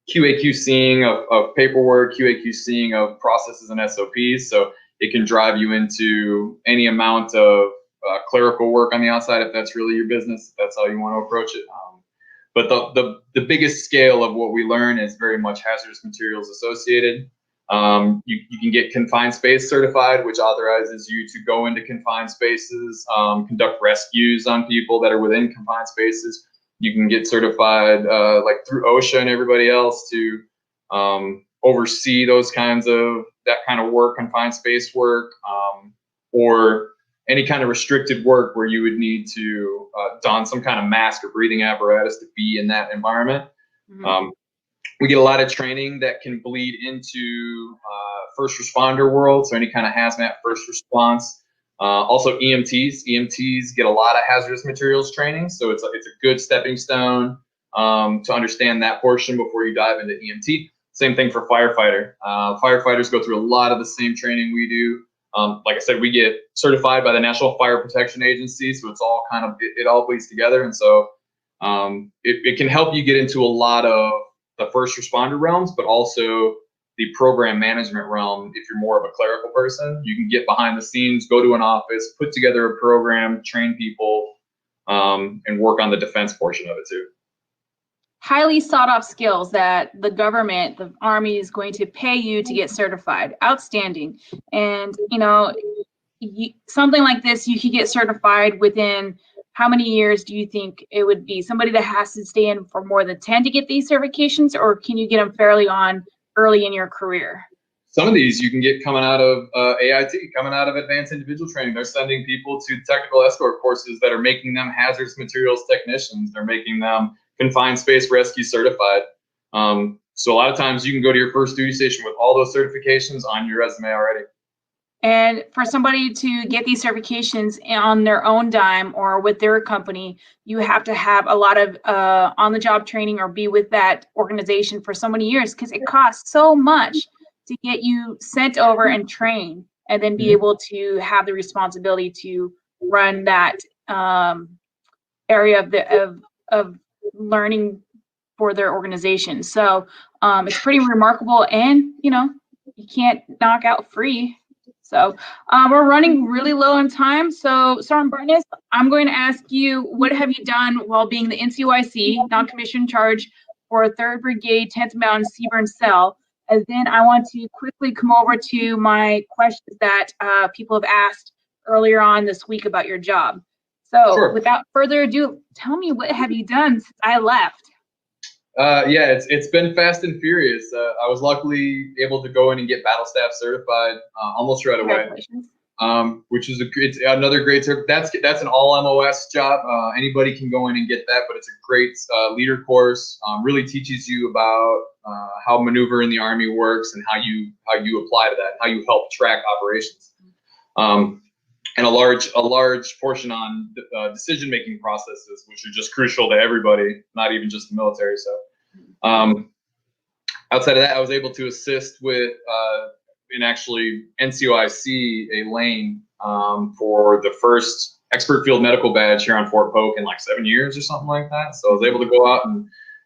QA/QCing of paperwork, QA/QCing of processes and SOPs. So it can drive you into any amount of clerical work on the outside if that's really your business, if that's how you want to approach it. But the biggest scale of what we learn is very much hazardous materials associated. You can get confined space certified, which authorizes you to go into confined spaces, conduct rescues on people that are within confined spaces. You can get certified like through OSHA and everybody else to oversee that kind of work, confined space work, or any kind of restricted work where you would need to don some kind of mask or breathing apparatus to be in that environment. Mm-hmm. We get a lot of training that can bleed into first responder world, so any kind of hazmat first response. Also EMTs. EMTs get a lot of hazardous materials training, so it's a good stepping stone to understand that portion before you dive into EMT. Same thing for firefighter. Firefighters go through a lot of the same training we do. Like I said, we get certified by the National Fire Protection Agency, so it's all it all bleeds together, and so it can help you get into a lot of the first responder realms, but also the program management realm. If you're more of a clerical person, you can get behind the scenes, go to an office, put together a program, train people, and work on the defense portion of it too. Highly sought off skills that the government, the Army, is going to pay you to get certified. Outstanding. And something like this, you could get certified within how many years do you think it would be? Somebody that has to stay in for more than 10 to get these certifications, or can you get them fairly on early in your career? Some of these you can get coming out of AIT, coming out of advanced individual training. They're sending people to technical escort courses that are making them hazardous materials technicians. They're making them confined space rescue certified. So a lot of times you can go to your first duty station with all those certifications on your resume already. And for somebody to get these certifications on their own dime or with their company, you have to have a lot of on-the-job training or be with that organization for so many years, because it costs so much to get you sent over and trained, and then be able to have the responsibility to run that area of learning for their organization. So it's pretty remarkable, and you can't knock out free. So we're running really low on time. So Sergeant Bartness, I'm going to ask you, what have you done while being the NCOIC, non-commissioned charge for 3rd Brigade, 10th Mountain CBRN Cell? And then I want to quickly come over to my questions that people have asked earlier on this week about your job. So Sure. Without further ado, tell me, what have you done since I left? Yeah, it's been fast and furious. I was luckily able to go in and get battle staff certified almost right away, which is it's another great that's an all MOS job. Anybody can go in and get that, but it's a great leader course. Really teaches you about how maneuver in the Army works and how you apply to that, how you help track operations. And a large portion on decision-making processes, which are just crucial to everybody, not even just the military. So outside of that, I was able to assist with, in actually NCOIC, a lane for the first expert field medical badge here on Fort Polk in like 7 years or something like that. So I was able to go out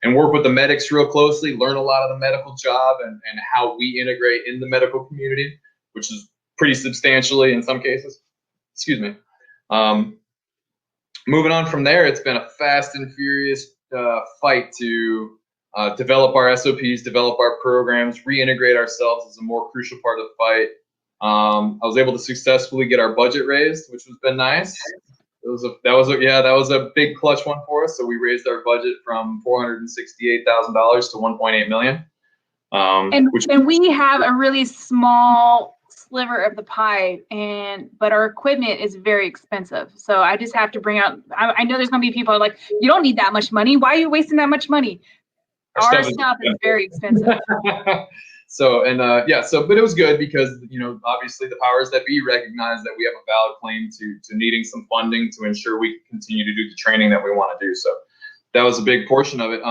and work with the medics real closely, learn a lot of the medical job and how we integrate in the medical community, which is pretty substantially in some cases. Excuse me. Moving on from there, it's been a fast and furious fight to develop our SOPs, develop our programs, reintegrate ourselves as a more crucial part of the fight. I was able to successfully get our budget raised, which has been nice. That was a big clutch one for us. So we raised our budget from $468,000 to $1.8 million. And we have a really small sliver of the pie, but our equipment is very expensive. So I just have to bring out, I know there's going to be people like, you don't need that much money. Why are you wasting that much money? Our stuff is very expensive. But it was good because, obviously the powers that be recognize that we have a valid claim to needing some funding to ensure we can continue to do the training that we want to do. So that was a big portion of it.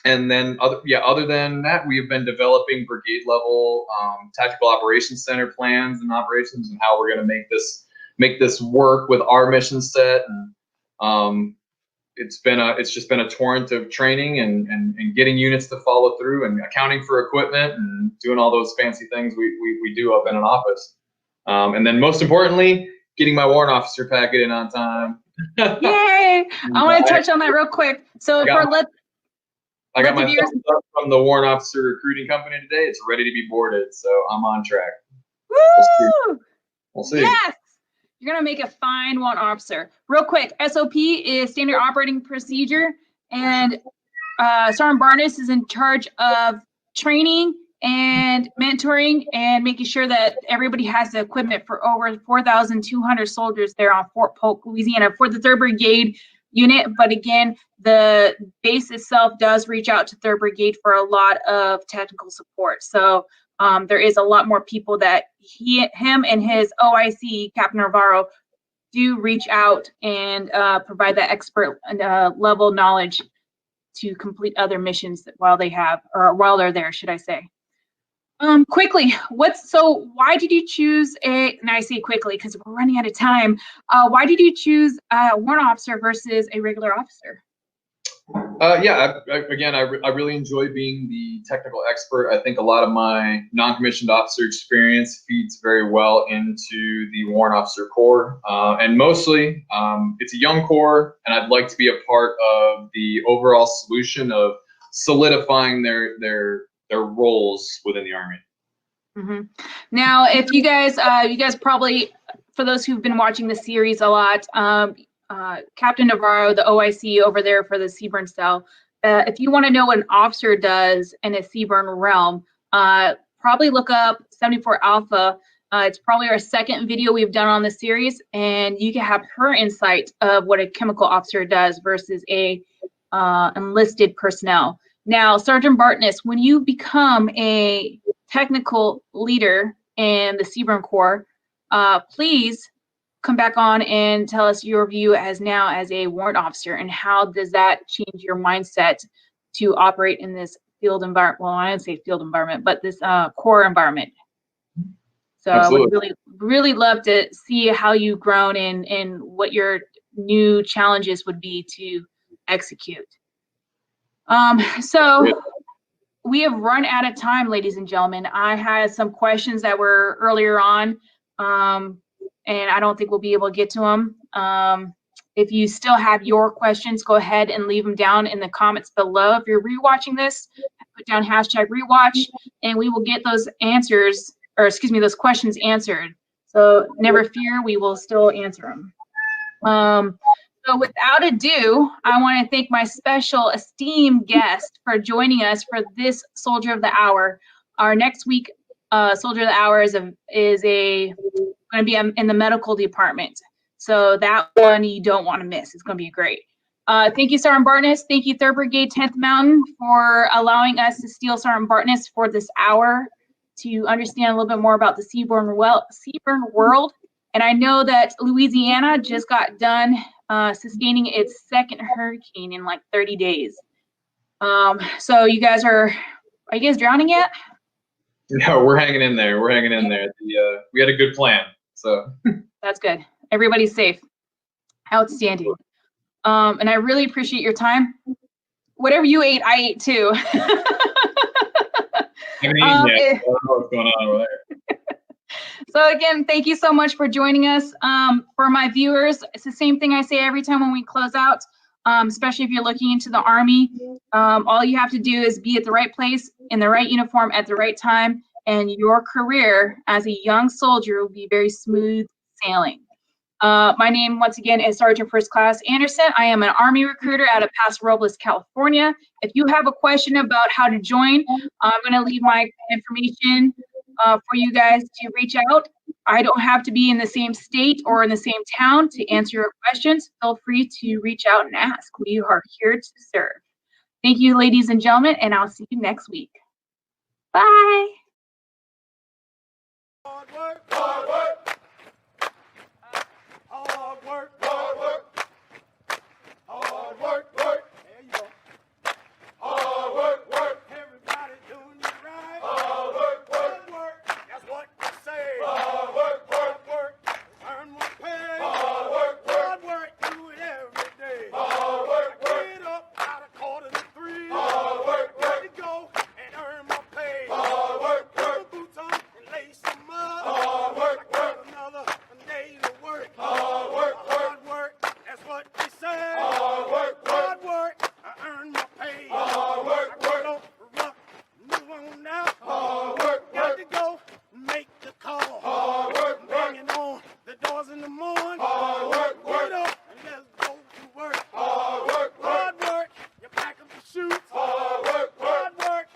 And then other than that, we've been developing brigade level tactical operations center plans and operations and how we're going to make this work with our mission set. And it's just been a torrent of training and getting units to follow through and accounting for equipment and doing all those fancy things we do up in an office. And then most importantly, getting my warrant officer packet in on time. Yay! I want to touch on that real quick. So I got my thumbs up from the warrant officer recruiting company today. It's ready to be boarded, so I'm on track. Woo! We'll see. Yes! You're going to make a fine warrant officer. Real quick, SOP is standard operating procedure, and Sergeant Bartness is in charge of training and mentoring and making sure that everybody has the equipment for over 4,200 soldiers there on Fort Polk, Louisiana for the 3rd Brigade unit. But again, the base itself does reach out to 3rd Brigade for a lot of technical support. So there is a lot more people that him and his OIC, Captain Navarro, do reach out and provide that expert level knowledge to complete other missions while they're there, should I say. Quickly, why did you choose and I say quickly because we're running out of time, why did you choose a warrant officer versus a regular officer? I really enjoy being the technical expert. I think a lot of my non-commissioned officer experience feeds very well into the warrant officer corps, and mostly it's a young corps, and I'd like to be a part of the overall solution of solidifying their roles within the Army. Mm-hmm. Now, if you guys probably, for those who've been watching the series a lot, Captain Navarro, the OIC over there for the CBRN cell, if you want to know what an officer does in a CBRN realm, probably look up 74 Alpha. It's probably our second video we've done on the series, and you can have her insight of what a chemical officer does versus a enlisted personnel. Now, Sergeant Bartness, when you become a technical leader in the CBRN Corps, please come back on and tell us your view as a warrant officer, and how does that change your mindset to operate in this field environment. Well, I didn't say field environment, but this Corps environment. So Absolutely. I would really, really love to see how you've grown and what your new challenges would be to execute. So we have run out of time, ladies and gentlemen. I had some questions that were earlier on, and I don't think we'll be able to get to them. If you still have your questions, go ahead and leave them down in the comments below. If you're rewatching this, put down #rewatch, and we will get those answers, or excuse me, those questions answered. So never fear, we will still answer them. So without ado, I want to thank my special esteemed guest for joining us for this Soldier of the Hour. Our next week Soldier of the Hour is going to be in the medical department. So that one you don't want to miss. It's going to be great. Thank you, Sergeant Bartness. Thank you, 3rd Brigade, 10th Mountain, for allowing us to steal Sergeant Bartness for this hour to understand a little bit more about the CBRN world. And I know that Louisiana just got done sustaining its 2nd hurricane in like 30 days. So you guys are you guys drowning yet? No, we're hanging in there. We're hanging in there. We had a good plan, so. That's good. Everybody's safe. Outstanding. And I really appreciate your time. Whatever you ate, I ate too. I don't know what's going on over there. So again, thank you so much for joining us. For my viewers, it's the same thing I say every time when we close out, especially if you're looking into the Army. All you have to do is be at the right place, in the right uniform, at the right time, and your career as a young soldier will be very smooth sailing. My name, once again, is Sergeant First Class Anderson. I am an Army recruiter out of Paso, Robles, California. If you have a question about how to join, I'm going to leave my information for you guys to reach out. I don't have to be in the same state or in the same town to answer your questions. Feel free to reach out and ask. We are here to serve. Thank you, ladies and gentlemen, and I'll see you next week. Bye. Hard work, hard work. Hard work, hard work. Hard work, work. There you go. Hard work, work. Everybody doing it right. Hard work, work, work. That's what you say. Hard work, work, work. Earn more pay. Hard work, work. Hard work, do it every day. Hard work, work. Get up out of 2:45. Hard work, work. To go and earn more pay. Hard work, work. Put the boots on and lace them up. Hard work, work. Another day to work. Hard work, hard work. That's what they say. Hard work, hard work. I earn my pay. Hard work, work. Move on now. Hard work, got to go make the call. Hard work, banging on the doors in the morning.